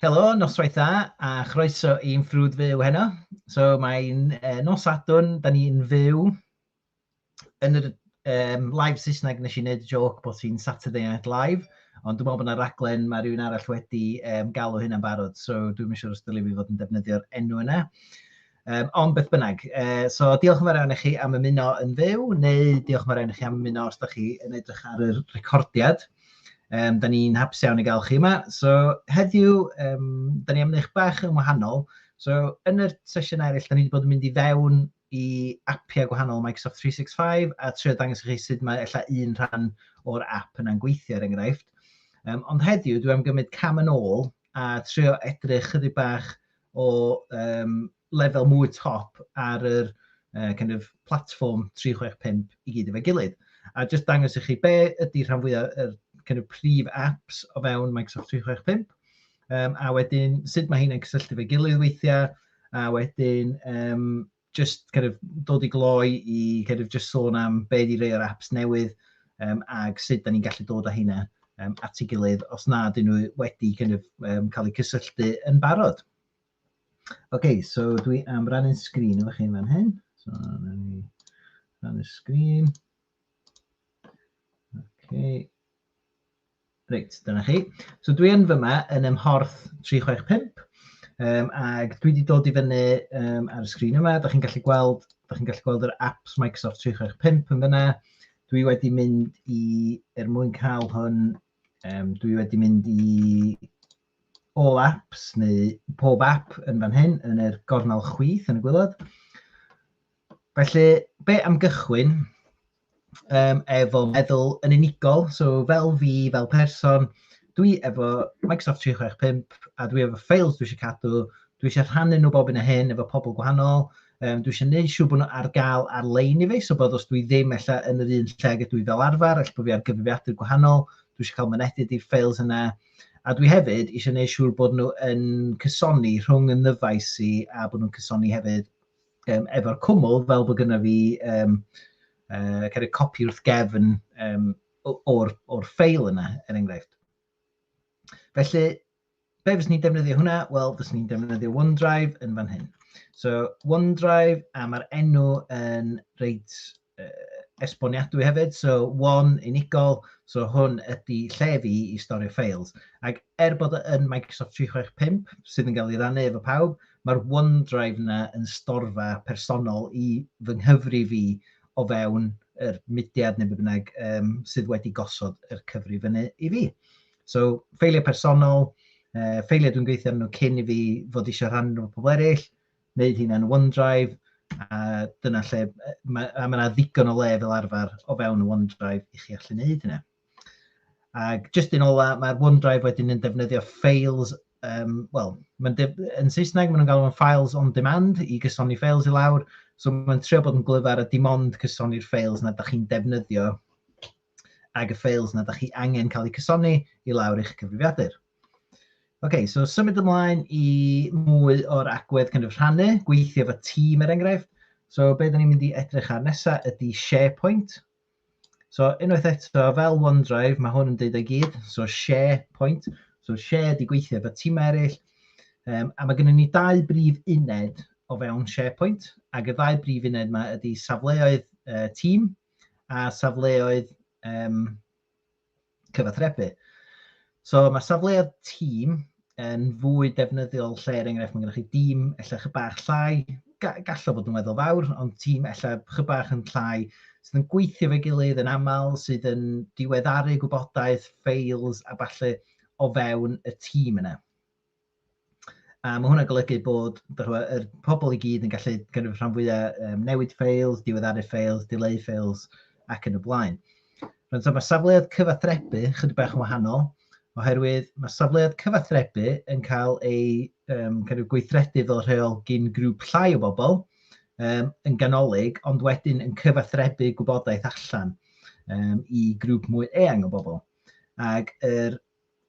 Helo, noswaith dda, a chroeso i'n ffrwd fyw heno. So mae'n nos Sadwrn, da ni'n fyw yn yr live Saesneg nes i wneud joc bod hi'n Saturday Night Live, ond dwi'n meddwl bod yna raglen mae rhywun arall wedi galw hynna'n barod, so dwi'n siŵr os dylai fi fod yn defnyddio'r enw yna. Ond beth bynnag, so diolch yn fawr iawn i chi am ymuno yn fyw, neu diolch yn fawr iawn i chi am ymuno os da chi yn edrych ar yr recordiad. Da ni'n hapus iawn i gael chi yma. So heddiw, da ni am wneud bach yn wahanol. So yn y sesiwn eraill, da ni wedi bod yn mynd i fewn i apiau gwahanol Microsoft 365 a trio dangos i chi sut mae un rhan o'r app yna'n gweithio er enghraifft. Ond heddiw, dwi am gymryd cam yn ôl a trio edrych chydig bach o lefel mwy top ar yr kind of platfform 365 i gyd efo'i gilydd. A just dangos i chi be ydy rhan fwyaf yr kind of prif apps o fewn Microsoft 365, a wedyn sut mae hynny'n cysylltu fe gilydd weithiau, a wedyn just kind of dod i gloi i kind of just sôn am be di rei o'r apps newydd, ag sut da ni'n gallu dod â hynna at ei gilydd os na dyn nhw wedi kind of cael eu cysylltu yn barod. OK, so dwi am rannu'n sgrin efo chi fan hyn. So, rannu'r sgrin. OK. Reit, dyna chi. So dwi yn fyma yn ymhorth 365, ag dwi wedi dod i fyny ar y sgrin yma. Da chi'n gallu gweld yr apps Microsoft 365 yn fyna. Dwi wedi mynd mwyn cael hwn, dwi wedi mynd i all apps neu pob app yn fan hyn yn yr gornel chwith yn y gwylod. Felly, be am gychwyn? Efo meddwl yn unigol, so fel fi, fel person, dwi efo Microsoft 365 a dwi efo ffeils dwi eisiau cadw, dwi eisiau rhannu nhw bob yn y hyn efo pobl gwahanol, dwi eisiau gwneud siŵr bod nhw ar gael ar-lein i fi, so bod os dwi ddim ella yn yr un lle ydw i fel arfer, ella bod fi ar gyfrifiadur gwahanol, dwi eisiau cael mynediad i'r ffeils yna, a dwi hefyd eisiau gwneud siŵr bod nhw yn cysoni rhwng y ddyfais i a bod nhw'n cysoni hefyd efo'r cwmwl fel bod gyda fi kind of copi wrth gefn o'r ffeil yna, er enghraifft. Felly, be fyswn ni'n defnyddio hwnna? Wel, fyswn ni'n defnyddio OneDrive yn fan hyn. So, OneDrive, a mae'r enw yn reit esboniadwy hefyd. So, one unigol, so hwn ydy lle fi i storio ffeils. Ac bod yn Microsoft 365, sydd yn cael ei rannu efo pawb, mae'r OneDrive yna yn storfa personol i fy nghyfri fi o fewn yr mudiad neu bynnag sydd wedi gosod yr cyfrif fyny i fi. So, ffeiliau personol, ffeiliau dwi'n gweithio nhw cyn i fi fod eisiau rhannu nhw pobl eraill, wneud hynna'n OneDrive, a dyna lle, mae yna ddigon o le fel arfer o fewn y OneDrive i chi allu wneud hynna. Ac just yn ola, mae'r OneDrive wedyn yn defnyddio ffeils, wel, yn Saesneg maen nhw'n galw yn files on demand i gysoni ffeils i lawr, so mae'n trio bod yn glyfar a dim ond cysoni'r ffeils na da chi'n defnyddio ag y ffeils na da chi angen cael eu cysoni i lawr i'ch cyfrifiadur. OK, so symud ymlaen i mwy o'r agwedd kind of rhannu, gweithio efo tîm er enghraifft. So be da ni'n mynd i edrych ar nesaf ydy SharePoint. So unwaith eto fel OneDrive, mae hwn yn deud ei gyd, so SharePoint. So share di gweithio efo tîm eraill, a mae gennym ni 2 brif uned o fewn SharePoint, ac y 2 brif uned yma ydy safleoedd tîm a safleoedd cyfathrebu. So mae safleoedd tîm yn fwy defnyddiol lle, er enghraifft, mae gennych chi dîm ella chydig bach llai, gallu bod yn weddol fawr, ond tîm ella chydig bach yn llai, sydd yn gweithio fe gilydd yn aml, sydd yn diweddaru gwybodaeth, ffeils a falle o fewn y tîm yna. A mae hwnna'n golygu bod y pobl i gyd yn gallu rhan fwyaf newid ffeils, diweddaru ffeils, dileu ffeils ac yn y blaen. So mae safleoedd cyfathrebu chydig bach yn wahanol, oherwydd mae safleoedd cyfathrebu yn cael ei gweithredu fel rheol gyn grŵp llai o bobl yn ganolig, ond wedyn yn cyfathrebu gwybodaeth allan i grŵp mwy eang o bobl. Ac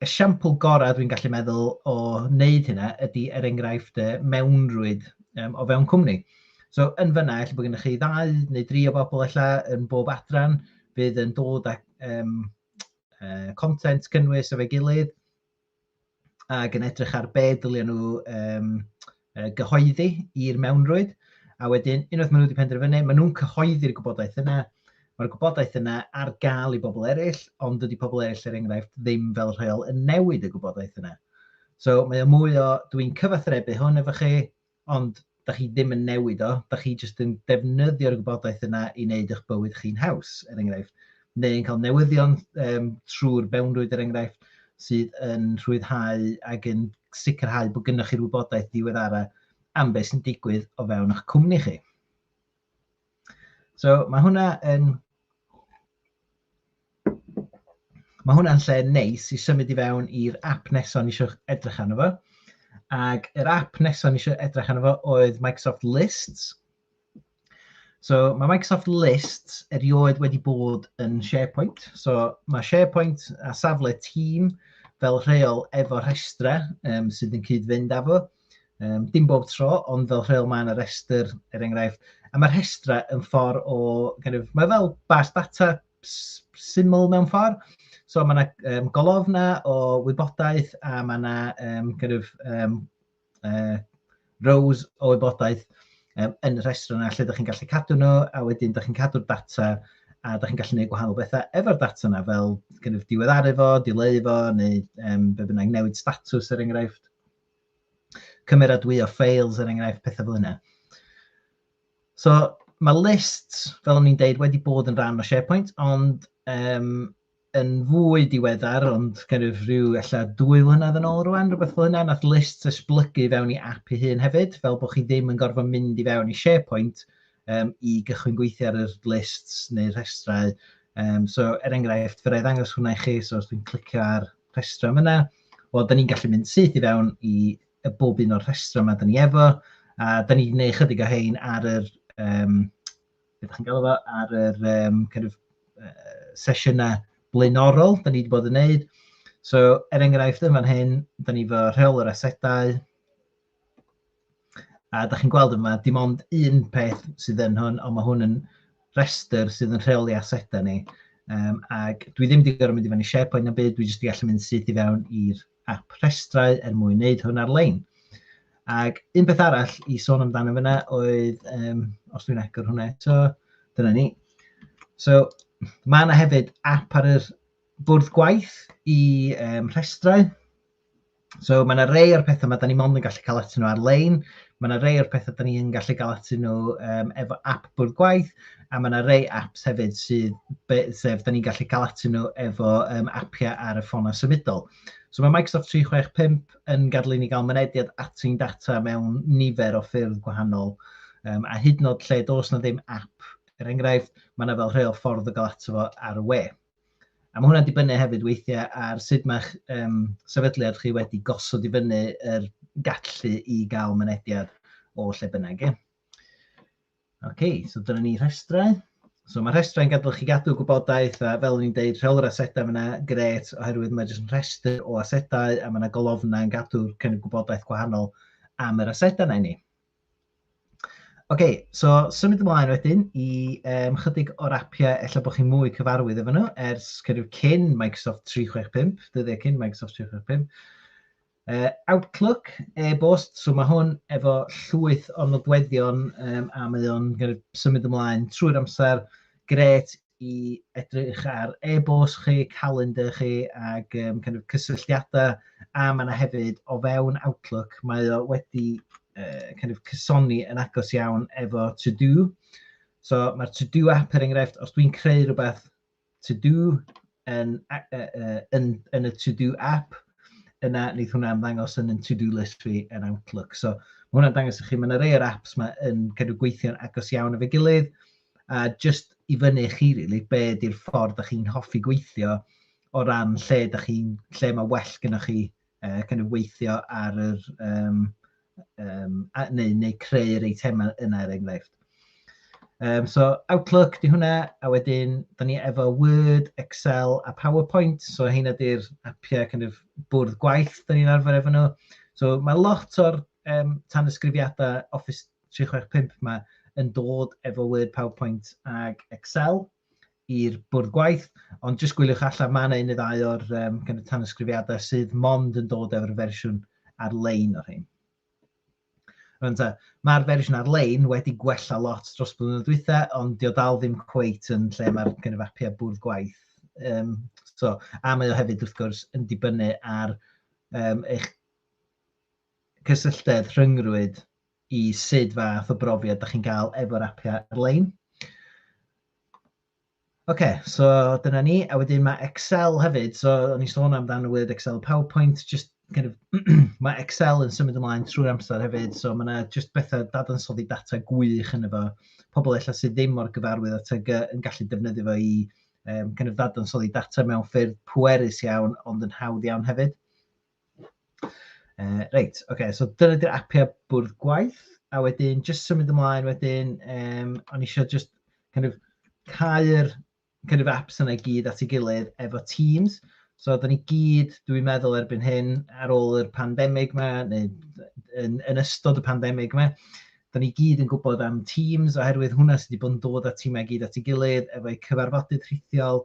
esiampl gorau dwi'n gallu meddwl o wneud hynna ydy er enghraifft mewnrwyd o fewn cwmni. So yn fyna, ella bod gennych chi 2 neu 3 o bobl yn bob adran fydd yn dod â content cynnwys efo'i gilydd, ac yn edrych ar be dyliau nhw gyhoeddi i'r mewnrwyd. A wedyn, unwaith maen nhw wedi penderfynu, maen nhw'n cyhoeddi'r gwybodaeth yna. Mae'r gwybodaeth yna ar gael i bobl eraill, ond dydy pobl eraill er enghraifft ddim fel rheol yn newid y gwybodaeth yna. So mae o mwy o, dwi'n cyfathrebu hwn efo chi, ond da chi ddim yn newid o, da chi jyst yn defnyddio'r gwybodaeth yna i wneud eich bywyd chi'n haws, er enghraifft. Neu yn cael newyddion trwy'r mewnrwyd, er enghraifft, sydd yn rhwyddhau ac yn sicrhau bod gennych chi'r wybodaeth diweddara am beth sy'n digwydd o fewn eich cwmni chi. So mae hwnna'n lle neis i symud i fewn i'r app nesaf ni eisiau edrych arno fo. Ac yr app nesaf ni eisiau edrych arno fo oedd Microsoft Lists. So mae Microsoft Lists erioed wedi bod yn SharePoint. So mae SharePoint a safle tîm fel rheol efo rhestra sydd yn cyd-fynd efo. Dim bob tro, ond fel rheol mae yna restr, er enghraifft. A mae'r rhestra yn ffordd o, mae fel bas data syml mewn ffordd. So mae yna golofna o wybodaeth a mae yna rows o wybodaeth yn y rhestr yna lle ydych chi'n gallu cadw nhw, a wedyn ydych chi'n cadw'r data a ydych chi'n gallu gwneud gwahanol bethau efo'r data yna, fel diweddaru fo, dileu fo, neu be bynnag newid statws er enghraifft. Cymeradwyo ffeils er enghraifft, pethau fel yna. So mae lists, fel o'n i'n deud, wedi bod yn rhan o SharePoint, ond yn fwy diweddar, ond rhyw 2 flynedd yn ôl rwan, rhywbeth fel yna, nath lists esblygu fewn i app ei hun hefyd, fel bod chi ddim yn gorfod mynd i fewn i SharePoint i gychwyn gweithio ar y lists neu'r rhestrau. So er enghraifft, fe rai ddangos hwnna i chi, so os dwi'n clicio ar rhestra yma, wel, da ni'n gallu mynd syth i fewn i bob un o'r rhestra yma da ni efo, a da ni'n gwneud chydig o hein ar yr, beth chi'n gael efo, ar yr sesiynau blaenorol, da ni wedi bod yn gwneud. So er enghraifft yma'n hyn, da ni efo rheol yr asedau, a da chi'n gweld yma, dim ond un peth sydd yn hwn, ond mae hwn yn restr sydd yn rheoli asedau ni. Ac dwi ddim wedi gorfod mynd i fewn i SharePoint na byd, dwi jyst wedi gallu mynd syth i fewn i'r app rhestrau mwyn wneud hwn ar-lein. Ac un peth arall i sôn amdano fyna oedd, os dwi'n agor hwnna eto, dyna ni. So mae yna hefyd app ar yr bwrdd gwaith i rhestrau. So mae yna rei o'r pethau yma da ni mond yn gallu cael atyn nhw ar-lein. Mae yna rei o'r pethau da ni yn gallu cael atyn nhw efo app bwrdd gwaith, a mae yna rei apps hefyd sef da ni'n gallu cael atyn nhw efo apiau ar y ffonau symudol. So mae Microsoft 365 yn gadael i ni gael mynediad at ein data mewn nifer o ffyrdd gwahanol, a hyd yn oed lle dos na ddim app, er enghraifft, mae yna fel rheol ffordd o gael ato fo ar y we. A mae hwnna'n dibynnu hefyd weithiau ar sut mae'ch sefydliad chi wedi gosod i fyny yr gallu i gael mynediad o lle bynnag. OK, so dyna ni rhestrau. So mae rhestrau'n gadael chi gadw gwybodaeth, a fel ni'n deud, rheol yr asedau yna gret, oherwydd mae jyst yn rhestr o asedau, a mae yna golofna yn gadw'r gwybodaeth gwahanol am yr asedau yna i ni. OK, so symud ymlaen wedyn i chydig o'r apiau ella bod chi'n mwy cyfarwydd efo nhw ers cyn Microsoft 365, dyddiau cyn Microsoft 365. Outlook, e-bost, so mae hwn efo llwyth o nodweddion a mae o'n symud ymlaen trwy'r amser, gret i edrych ar e-bost chi, calendar chi ac cysylltiadau, a mae yna hefyd o fewn Outlook, mae o wedi cysoni yn agos iawn efo to-do. So mae'r to-do app er enghraifft, os dwi'n creu rhywbeth to-do yn y to-do app, yna wneud hwnna ymddangos yn y to-do list fi yn Outlook. So mae hwnna'n dangos i chi, mae yna rei o'r apps yma yn gweithio'n agos iawn efo gilydd, a just i fyny chi, really, be ydy'r ffordd da chi'n hoffi gweithio o ran lle mae well gyda chi weithio ar yr neu creu'r eitemau yna er enghraifft. So Outlook di hwnna, a wedyn da ni efo Word, Excel a PowerPoint, so heina di'r apiau bwrdd gwaith da ni'n arfer efo nhw. So mae lot o'r tanysgrifiadau Office 365 yma yn dod efo Word, PowerPoint ag Excel i'r bwrdd gwaith, ond jyst gwyliwch allan ma' 'na un neu ddau o'r tanysgrifiadau sydd mond yn dod efo'r fersiwn ar-lein o'r hyn. Mae'r fersiwn ar-lein wedi gwella lot dros blynyddoedd dwytha, ond dio dal ddim cweit yn lle mae'r apiau bwrdd gwaith. A mae o hefyd wrth gwrs yn dibynnu ar eich cysylltedd rhyngrwyd i sut fath o brofiad da chi'n cael efo'r apiau ar-lein. So dyna ni, a wedyn mae Excel hefyd, so o'n i sôn amdano Word, Excel, PowerPoint, just mae Excel yn symud ymlaen trwy'r amser hefyd, so mae yna just bethau dadansoddi data gwych yn efo. Pobl ella sydd ddim mor gyfarwydd â TG yn gallu defnyddio fo i dadansoddi data mewn ffyrdd pwerus iawn, ond yn hawdd iawn hefyd. So dyna di'r apiau bwrdd gwaith, a wedyn just symud ymlaen wedyn, o'n i eisiau just cau'r apps yna i gyd at ei gilydd efo Teams. So, da ni gyd, dwi'n meddwl erbyn hyn, ar ôl yr pandemig yma, neu yn ystod y pandemig yma, da ni gyd yn gwybod am Teams, oherwydd hwnna sydd wedi bod yn dod â tîmau gyd at ei gilydd efo'u cyfarfodydd rhithiol,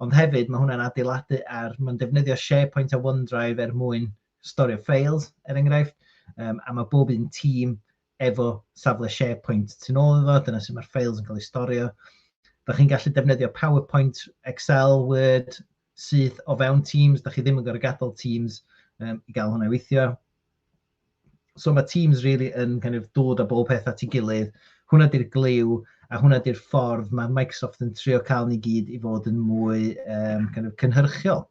ond hefyd mae hwnna'n adeiladu mae'n defnyddio SharePoint a OneDrive mwyn storio ffeils, enghraifft, a mae bob un tîm efo safle SharePoint tu ôl iddo, dyna sut mae'r ffeils yn cael eu storio. Da chi'n gallu defnyddio PowerPoint, Excel, Word, sydd o fewn Teams. Da chi ddim yn gorfod gadael Teams i gael hwnna i weithio. So mae Teams really yn dod â bob peth at ei gilydd. Hwnna di'r gliw, a hwnna di'r ffordd mae Microsoft yn trio cael ni gyd i fod yn mwy cynhyrchiol.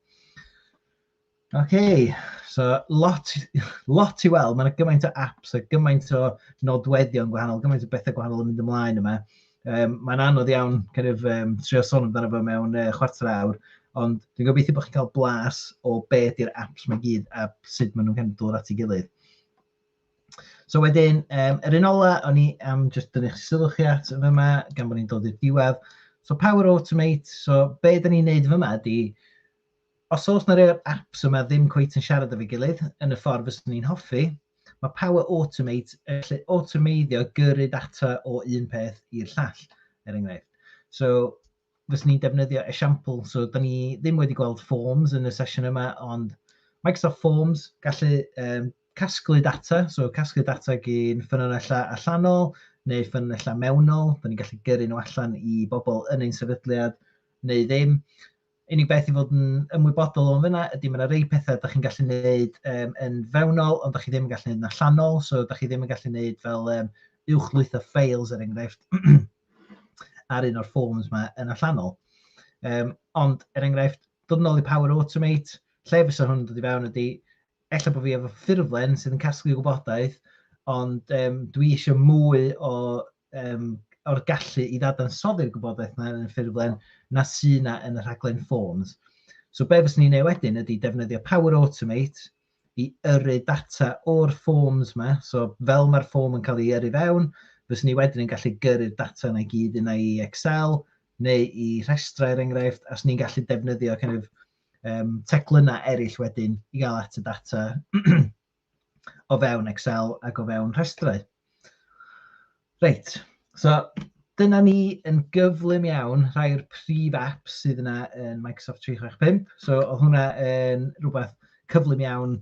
So lot i weld. Mae yna gymaint o apps a gymaint o nodweddion gwahanol, gymaint o bethau gwahanol yn mynd ymlaen yma. Mae'n anodd iawn trio sôn amdano fo mewn chwarter awr, ond dwi'n gobeithio bod chi'n cael blas o beth yw'r apps mae gyd a sut maen nhw'n dod at ei gilydd. So wedyn, yr un ola, o'n i am just dynnu'ch sylw chi at yma, gan bod ni'n dod i'r diwedd. So Power Automate, so be da ni'n neud yma ydi, os oes na rhai'r apps yma ddim cweit yn siarad efo'i gilydd yn y ffordd fyswn ni'n hoffi, mae Power Automate yn gallu automeiddio gyrru data o un peth i'r llall, enghraifft. So, fyswn ni'n defnyddio esiampl, so da ni ddim wedi gweld forms yn y sesiwn yma, ond Microsoft Forms gallu casglu data, so casglu data gyn ffynonellau allanol neu ffynonellau mewnol, da ni'n gallu gyrru nhw allan i bobl yn ein sefydliad neu ddim. Unig beth i fod yn ymwybodol o'n fyna ydy mae yna rei pethau da chi'n gallu gwneud yn fewnol, ond da chi ddim yn gallu gwneud yn allanol, so da chi ddim yn gallu gwneud fel uwchlwytho ffeils enghraifft ar un o'r forms yma yn allanol. Ond enghraifft, dod yn ôl i Power Automate, lle fysa hwn dod i fewn ydy, ella bod fi efo ffurflen sydd yn casglu gwybodaeth, ond dwi eisiau mwy o'r gallu i ddadansoddi'r gwybodaeth yna yn y ffurflen na sy'n yna yn y rhaglen Forms. So be fyswn ni'n neud wedyn ydy defnyddio Power Automate i yrru data o'r Forms yma. So fel mae'r form yn cael ei yrru fewn, fyswn ni wedyn yn gallu gyrru'r data yna i gyd yna i Excel neu i rhestrau enghraifft, a swn ni'n gallu defnyddio teclynnau eraill wedyn i gael at y data o fewn Excel ac o fewn rhestrau. Reit. So, dyna ni yn gyflym iawn rhai'r prif apps sydd yna yn Microsoft 365. So, oedd hwnna yn rhywbeth cyflym iawn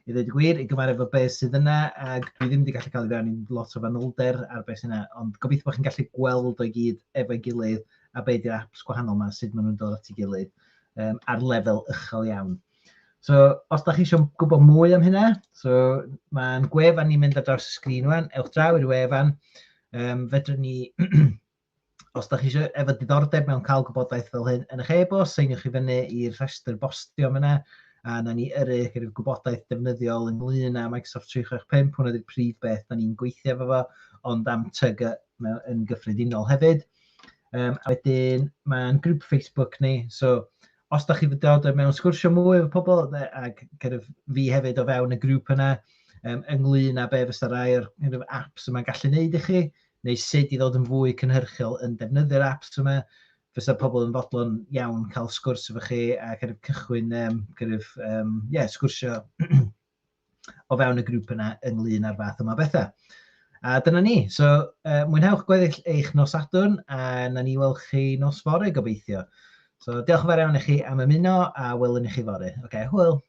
i ddweud y gwir, i gymaru efo beth sydd yna, ac dwi ddim wedi gallu cael ei fewn i lot o fanylder ar beth sydd yna, ond gobeithio bod chi'n gallu gweld o'i gyd efo'i gilydd a beth yw'r apps gwahanol yma, sut maen nhw'n dod at ei gilydd ar lefel uchel iawn. So, os da chi eisiau gwybod mwy am hynna, so mae'n gwefan ni'n mynd ar draws y sgrin wan, ewch draw i'r wefan. Fedrwn ni, os da chi eisiau efo diddordeb mewn cael gwybodaeth fel hyn yn eich e-bost, seiniwch chi fyny i'r rhestr bostio yna, a na ni yrru gwybodaeth defnyddiol ynglyn â Microsoft 365, hwnna ydy'r prif beth da ni'n gweithio efo fo, ond am TG yn gyffredinol hefyd. A wedyn, mae'n grŵp Facebook ni, so os da chi fod dod mewn sgwrsio mwy efo pobl, ac fi hefyd o fewn y grŵp yna, ynglyn â be fysa rhai'r apps yma'n gallu neud i chi, neu sut i ddod yn fwy cynhyrchiol yn defnyddio'r apps yma, fysa pobl yn fodlon iawn cael sgwrs efo chi a cychwyn sgwrsio o fewn y grŵp yna ynglyn â'r fath yma bethau. A dyna ni. So, mwynhewch gweddill eich nos Sadwrn, a na ni weld chi nos fory gobeithio. So, diolch yn fawr iawn i chi am ymuno, a welwn i chi fory. Hwyl.